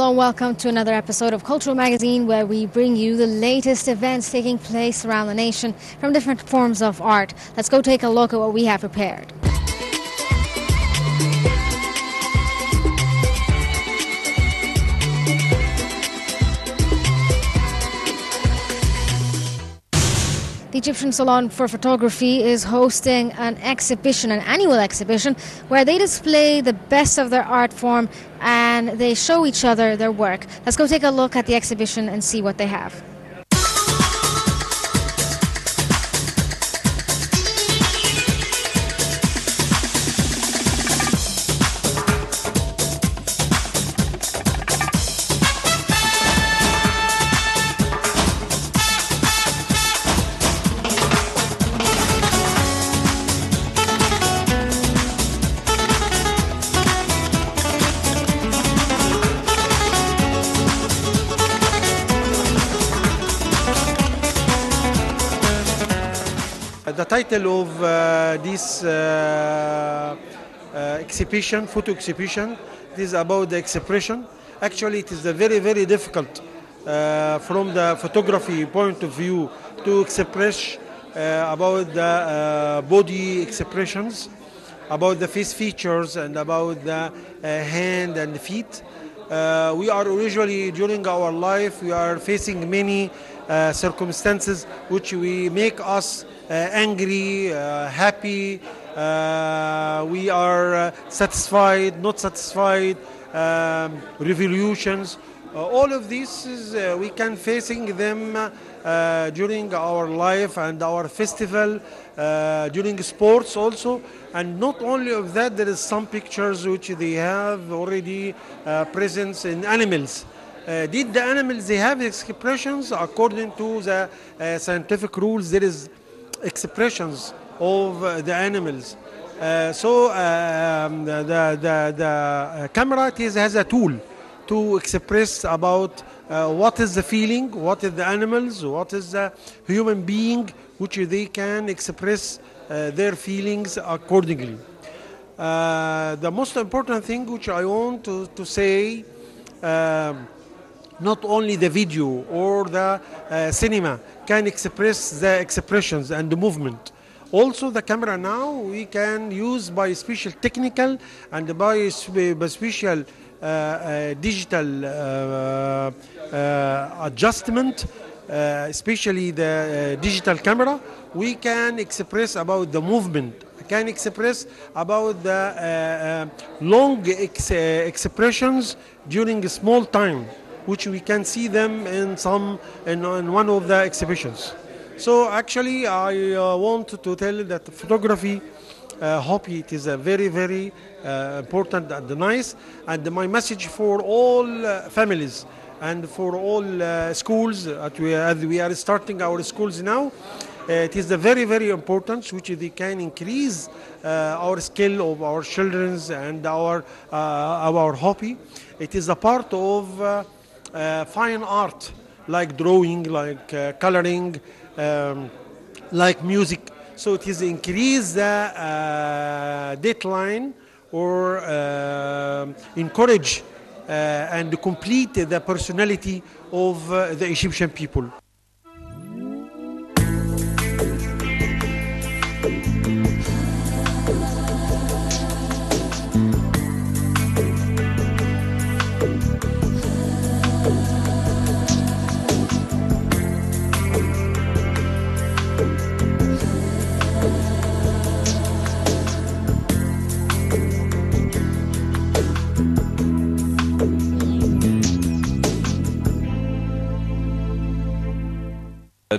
Hello and welcome to another episode of Cultural Magazine, where we bring you the latest events taking place around the nation from different forms of art. Let's go take a look at what we have prepared. The Egyptian Salon for Photography is hosting an annual exhibition, where they display the best of their art form and they show each other their work. Let's go take a look at the exhibition and see what they have. The title of this exhibition, photo exhibition, is about the expression. Actually, it is very, very difficult from the photography point of view to express about the body expressions, about the face features, and about the hand and feet. We are usually, during our life, we are facing many circumstances which we make us angry, happy, we are satisfied, not satisfied, revolutions. All of these is, we can facing them during our life and our festival, during sports also. And not only of that, there is some pictures which they have already presence in animals. Did the animals, they have expressions according to the scientific rules? There is expressions of the animals. So the camera has a tool to express about what is the feeling, what is the animals, what is the human being, which they can express their feelings accordingly. The most important thing which I want to say, not only the video or the cinema can express the expressions and the movement. Also the camera now we can use by special technical and by special digital adjustment, especially the digital camera. We can express about the movement, can express about the long expressions during a small time, which we can see them in one of the exhibitions. So actually I want to tell that photography hobby, it is a very, very important and nice. And my message for all families and for all schools, as we are starting our schools now, it is a very, very important, which they can increase our skill of our children and our hobby. It is a part of fine art, like drawing, like coloring, like music. So it is increase the deadline or encourage and complete the personality of the Egyptian people.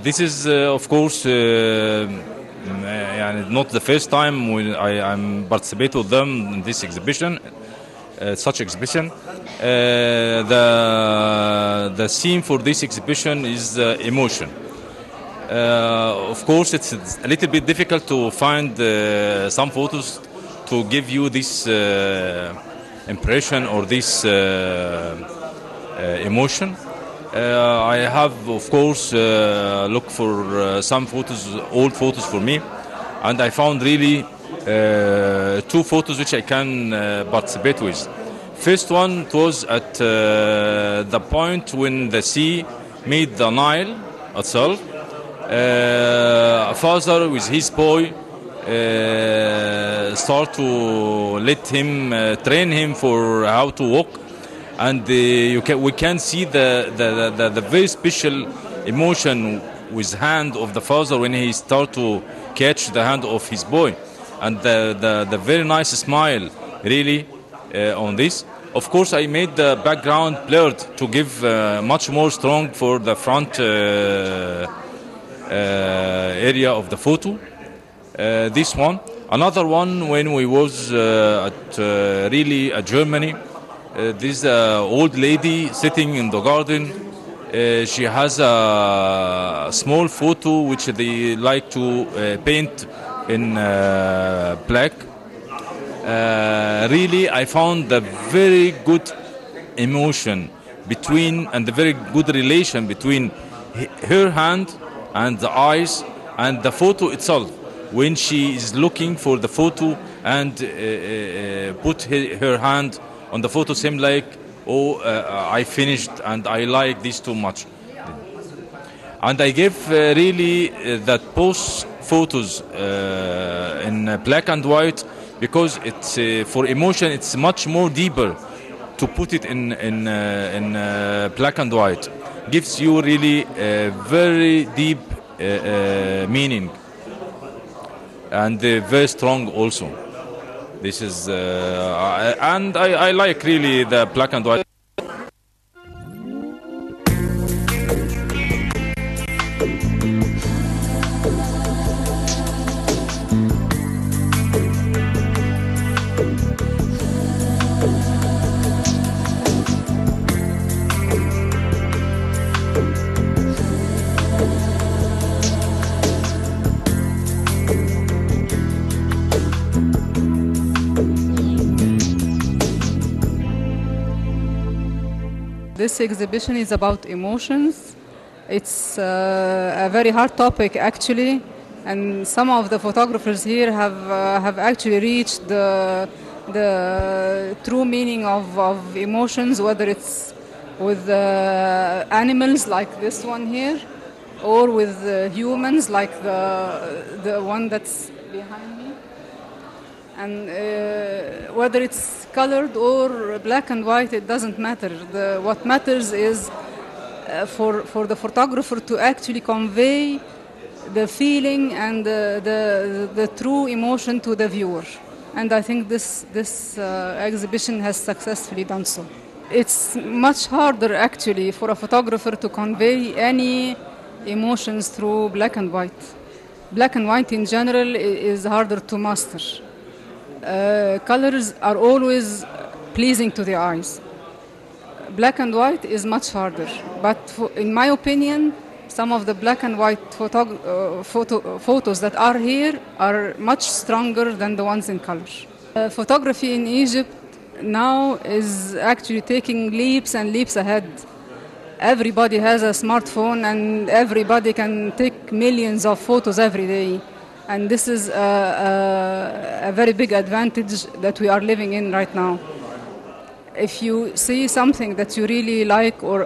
This is, of course, not the first time when I'm participate with them in this exhibition, such exhibition. The theme for this exhibition is emotion. Of course, it's a little bit difficult to find some photos to give you this impression or this emotion. I have, of course, looked for some photos, old photos for me, and I found really two photos which I can participate with. First one, it was at the point when the sea made the Nile itself. A father with his boy start to let him train him for how to walk, and we can see the very special emotion with hand of the father when he start to catch the hand of his boy, and the very nice smile really on this. Of course, I made the background blurred to give much more strong for the front area of the photo. This one. Another one when we was at really Germany. This old lady sitting in the garden. She has a small photo which they like to paint in black. Really, I found the very good emotion between and the very good relation between her hand and the eyes and the photo itself. When she is looking for the photo and put her hand on the photo, seem like, oh, I finished and I like this too much. And I gave really that both photos in black and white because it's for emotion. It's much more deeper to put it in black and white. Gives you really a very deep meaning and very strong also. This is and I like really the black and white. This exhibition is about emotions. It's a very hard topic actually, and some of the photographers here have actually reached the true meaning of emotions, whether it's with animals like this one here, or with humans like the one that's behind me. And whether it's colored or black and white, it doesn't matter. What matters is for the photographer to actually convey the feeling and the true emotion to the viewer. And I think this exhibition has successfully done so. It's much harder actually for a photographer to convey any emotions through black and white. Black and white in general is harder to master. Colors are always pleasing to the eyes. Black and white is much harder, but in my opinion, some of the black and white photos that are here are much stronger than the ones in color. Photography in Egypt now is actually taking leaps and leaps ahead. Everybody has a smartphone and everybody can take millions of photos every day. And this is a very big advantage that we are living in right now. If you see something that you really like or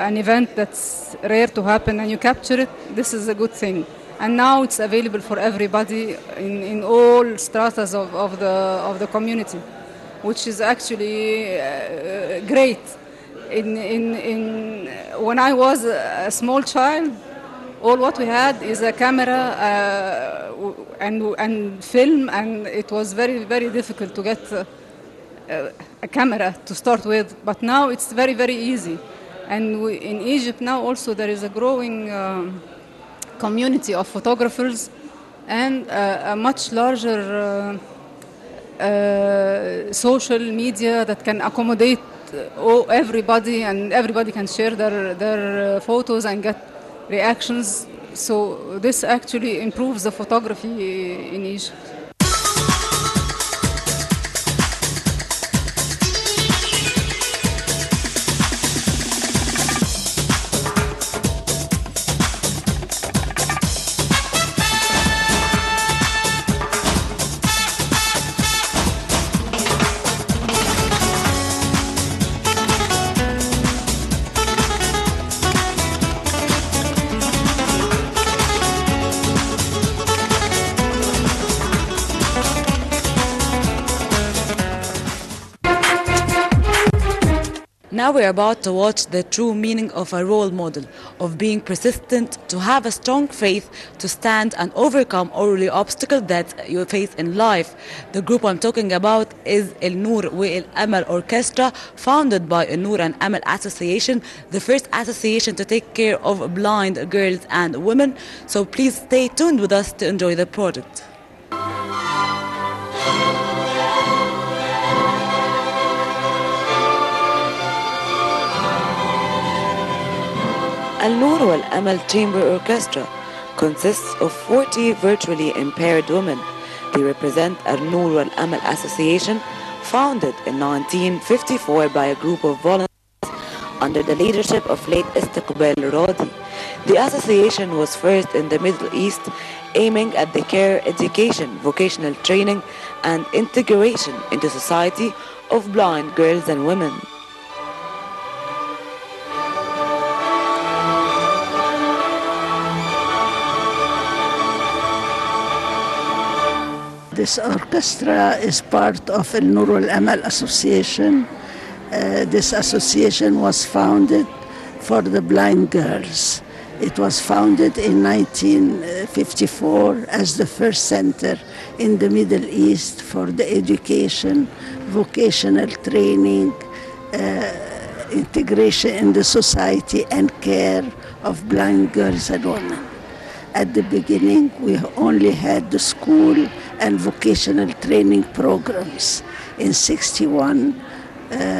an event that's rare to happen and you capture it, this is a good thing. And now it's available for everybody in all stratas of the community, which is actually great. When I was a small child, all what we had is a camera and film, and it was very, very difficult to get a camera to start with. But now it's very, very easy. And in Egypt now also there is a growing community of photographers and a much larger social media that can accommodate everybody, and everybody can share their photos and get reactions. So this actually improves the photography in Egypt. Now we're about to watch the true meaning of a role model, of being persistent, to have a strong faith, to stand and overcome all the obstacles that you face in life. The group I'm talking about is El Noor wa El Amal Orchestra, founded by El Noor and Amal Association, the first association to take care of blind girls and women. So please stay tuned with us to enjoy the project. Al Noor Wal Amal Chamber Orchestra consists of 40 virtually impaired women. They represent Al Noor Wal Amal Association, founded in 1954 by a group of volunteers under the leadership of late Istiqbal Radi. The association was first in the Middle East, aiming at the care, education, vocational training, and integration into society of blind girls and women. This orchestra is part of El Noor Wal Amal Association. This association was founded for the blind girls. It was founded in 1954 as the first center in the Middle East for the education, vocational training, integration in the society and care of blind girls and women. At the beginning, we only had the school and vocational training programs. In '61,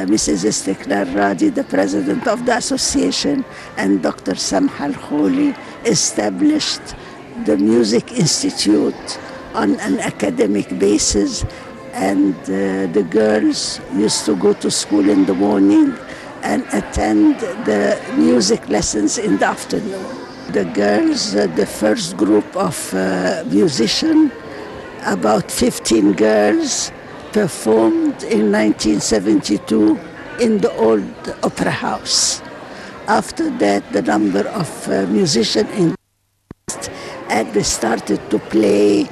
Mrs. Istiqlal Radi, the president of the association, and Dr. Samha Al-Khouli established the Music Institute on an academic basis, and the girls used to go to school in the morning and attend the music lessons in the afternoon. The girls, the first group of musicians, about 15 girls, performed in 1972 in the old opera house. After that, the number of musicians increased, and they started to play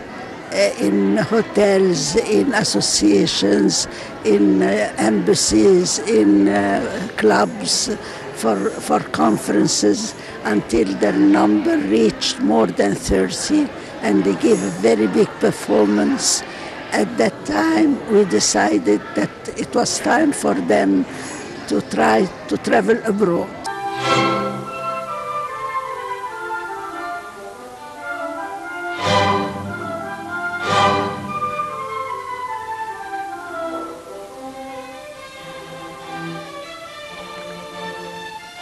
in hotels, in associations, in embassies, in clubs, for conferences, until their number reached more than 30, and they gave a very big performance. At that time, we decided that it was time for them to try to travel abroad.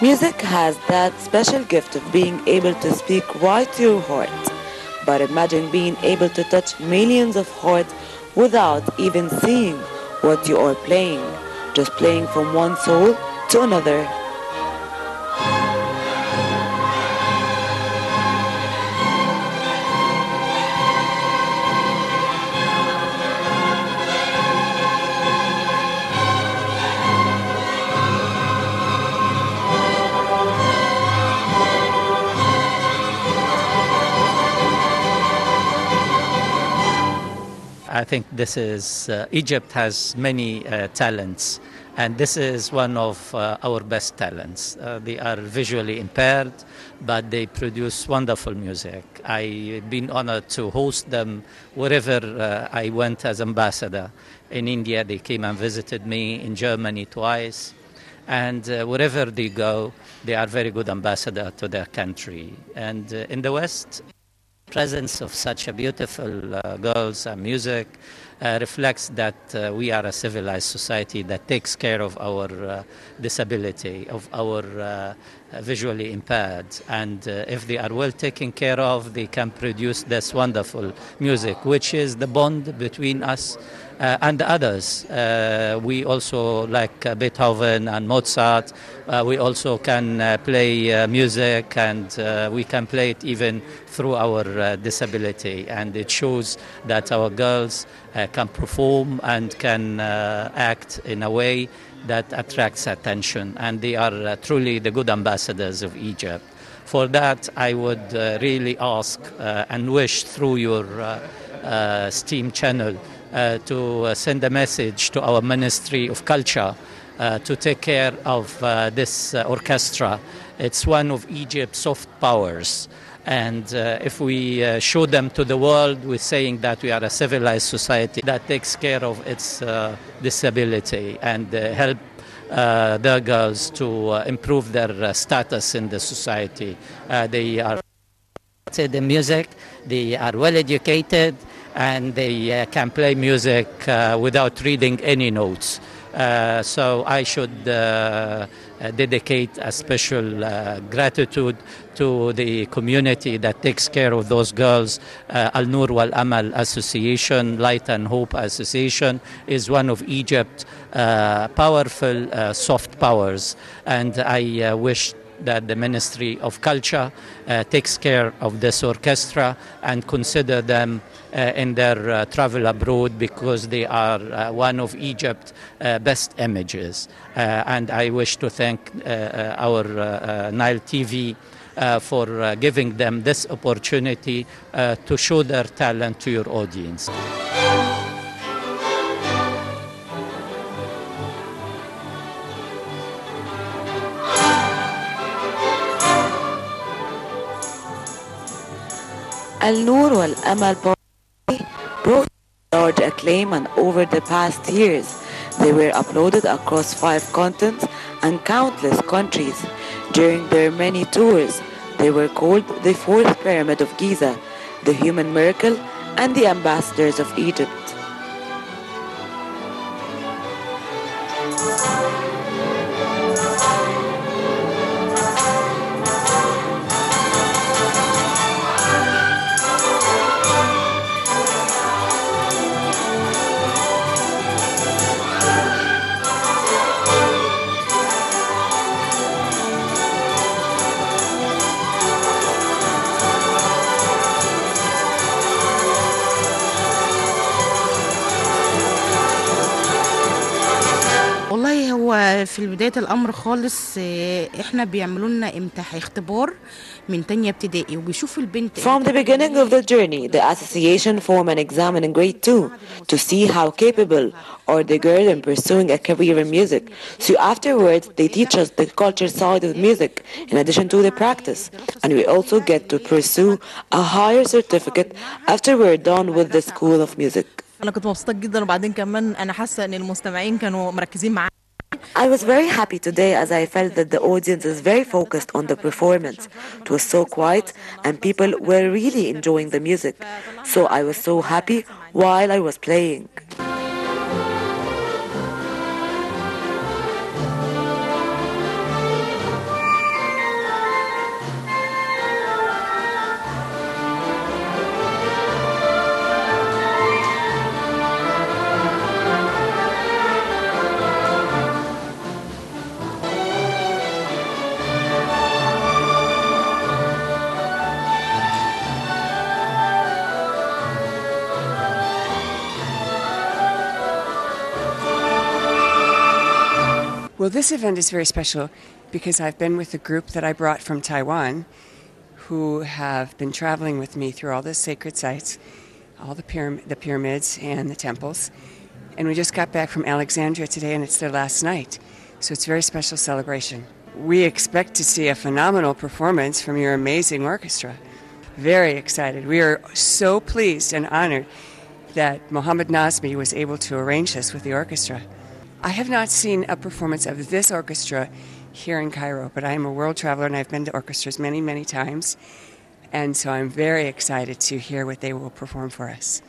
Music has that special gift of being able to speak right to your heart. But imagine being able to touch millions of hearts without even seeing what you are playing, just playing from one soul to another. I think this is, Egypt has many talents, and this is one of our best talents. They are visually impaired, but they produce wonderful music. I've been honored to host them wherever I went as ambassador. In India, they came and visited me, in Germany twice, and wherever they go, they are very good ambassador to their country. And in the West, presence of such a beautiful girls and music reflects that we are a civilized society that takes care of our disability, of our visually impaired. And if they are well taken care of, they can produce this wonderful music, which is the bond between us and others. We also, like Beethoven and Mozart, we also can play music, and we can play it even through our disability. And it shows that our girls can perform and can act in a way that attracts attention, and they are truly the good ambassadors of Egypt. For that, I would really ask and wish through your STEAM channel to send a message to our Ministry of Culture to take care of this orchestra. It's one of Egypt's soft powers. And if we show them to the world, we're saying that we are a civilized society that takes care of its disability and help the girls to improve their status in the society. They are the music, they are well educated, and they can play music without reading any notes. So I should dedicate a special gratitude to the community that takes care of those girls. Al Nur Wal Amal Association, Light and Hope Association, is one of Egypt's powerful soft powers, and I wish that the Ministry of Culture takes care of this orchestra and consider them in their travel abroad, because they are one of Egypt's best images. And I wish to thank our Nile TV for giving them this opportunity to show their talent to your audience. Al Nur Wal Amal brought large acclaim, and over the past years they were uploaded across 5 continents and countless countries. During their many tours, they were called the 4th Pyramid of Giza, the Human Miracle, and the Ambassadors of Egypt. والله هو في بداية الأمر خالص إحنا بيعملوا لنا اختبار من تانية ابتدائي وبيشوفوا البنت. From the beginning of the journey, the association form an exam in grade 2 to see how capable are the girl in pursuing a career in music. So afterwards, they teach us the culture side of music in addition to the practice. And we also get to pursue a higher certificate after we're done with the School of Music. أنا كنت مبسوطة جدا، وبعدين كمان أنا حاسة إن المستمعين كانوا مركزين معايا. I was very happy today as I felt that the audience is very focused on the performance. It was so quiet and people were really enjoying the music. So I was so happy while I was playing. Well, this event is very special because I've been with a group that I brought from Taiwan who have been traveling with me through all the sacred sites, all the pyramids and the temples. And we just got back from Alexandria today, and it's their last night. So it's a very special celebration. We expect to see a phenomenal performance from your amazing orchestra. Very excited. We are so pleased and honored that Mohammed Nazmi was able to arrange this with the orchestra. I have not seen a performance of this orchestra here in Cairo, but I am a world traveler and I've been to orchestras many, many times. And so I'm very excited to hear what they will perform for us.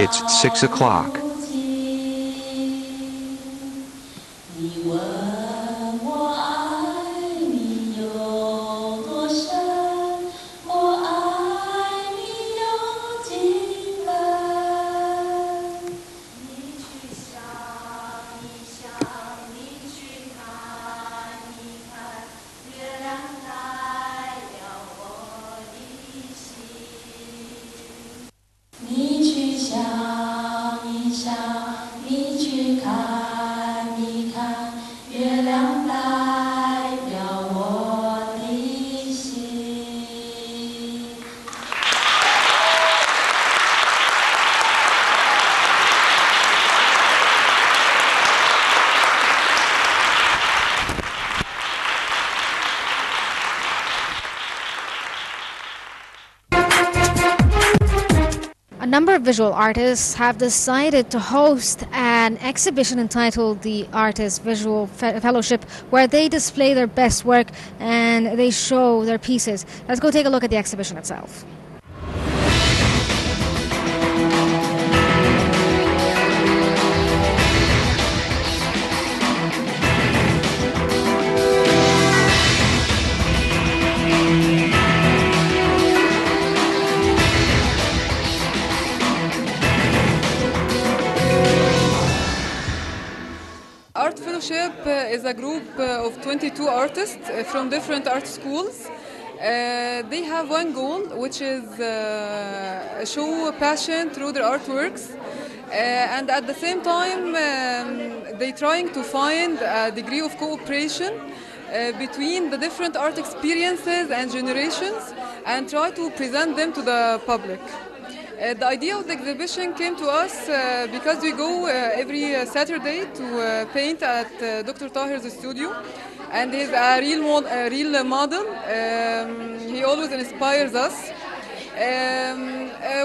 It's 6 o'clock. A number of visual artists have decided to host an exhibition entitled the Artist Visual Fellowship, where they display their best work and they show their pieces. Let's go take a look at the exhibition itself. Art Fellowship is a group of 22 artists from different art schools. They have one goal, which is show passion through their artworks, and at the same time they're trying to find a degree of cooperation between the different art experiences and generations and try to present them to the public. The idea of the exhibition came to us because we go every Saturday to paint at Dr. Tahir's studio, and he's a real model. He always inspires us.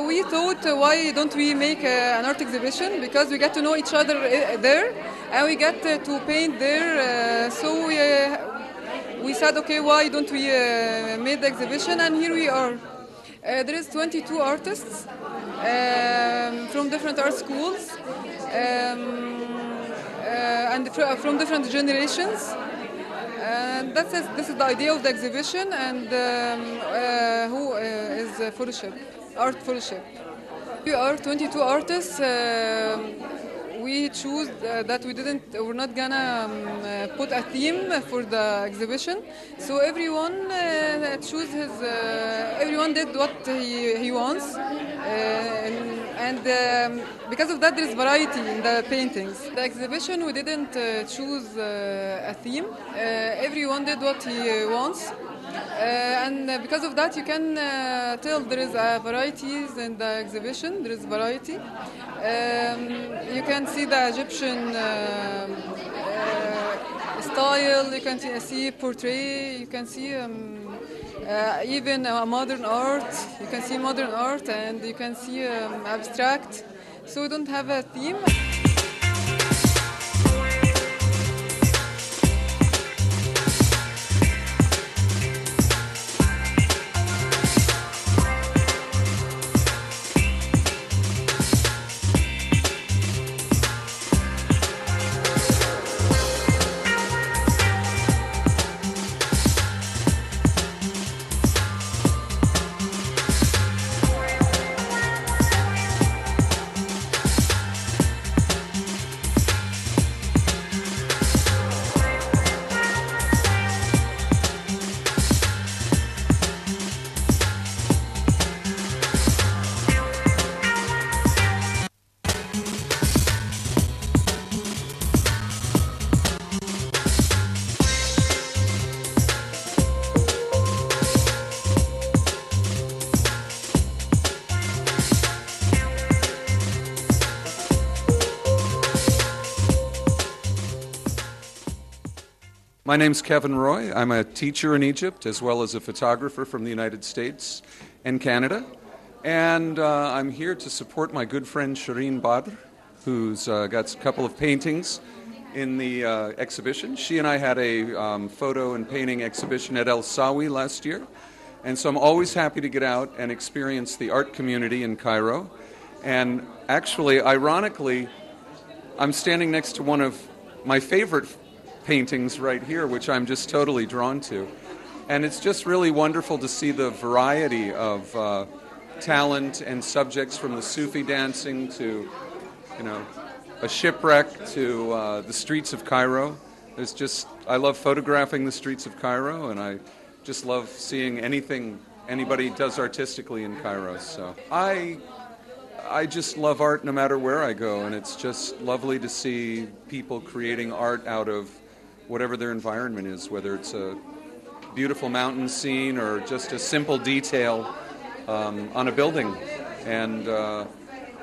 We thought, why don't we make an art exhibition? Because we get to know each other there, and we get to paint there. So we said, okay, why don't we make the exhibition? And here we are. There is 22 artists from different art schools and from different generations. And this is the idea of the exhibition, and who is Art Fellowship. We are 22 artists. We choose that we're not gonna put a theme for the exhibition. So everyone everyone did what he wants, and because of that, there is variety in the paintings. The exhibition, we didn't choose a theme. Everyone did what he wants. And because of that, you can tell there is varieties in the exhibition. There is variety. You can see the Egyptian style. You can see portrait. You can see even modern art. You can see modern art, and you can see abstract. So we don't have a theme. My name's Kevin Roy. I'm a teacher in Egypt as well as a photographer from the United States and Canada. And I'm here to support my good friend Shireen Badr, who's got a couple of paintings in the exhibition. She and I had a photo and painting exhibition at El Sawi last year, and so I'm always happy to get out and experience the art community in Cairo. And actually, ironically, I'm standing next to one of my favorite paintings right here, which I'm just totally drawn to. And it's just really wonderful to see the variety of talent and subjects, from the Sufi dancing to, a shipwreck to the streets of Cairo. I love photographing the streets of Cairo, and I just love seeing anything anybody does artistically in Cairo. So I just love art no matter where I go, and it's just lovely to see people creating art out of whatever their environment is, whether it's a beautiful mountain scene or just a simple detail on a building. And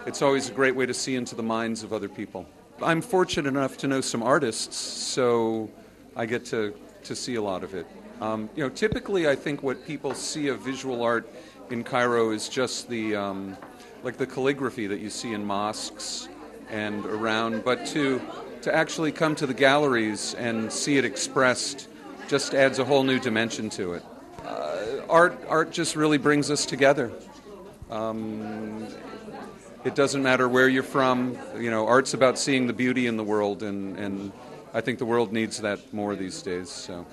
it's always a great way to see into the minds of other people. I'm fortunate enough to know some artists, so I get to see a lot of it. Typically I think what people see of visual art in Cairo is just the like the calligraphy that you see in mosques and around, but to actually come to the galleries and see it expressed just adds a whole new dimension to it. Art just really brings us together. It doesn't matter where you're from. Art's about seeing the beauty in the world, and I think the world needs that more these days. So.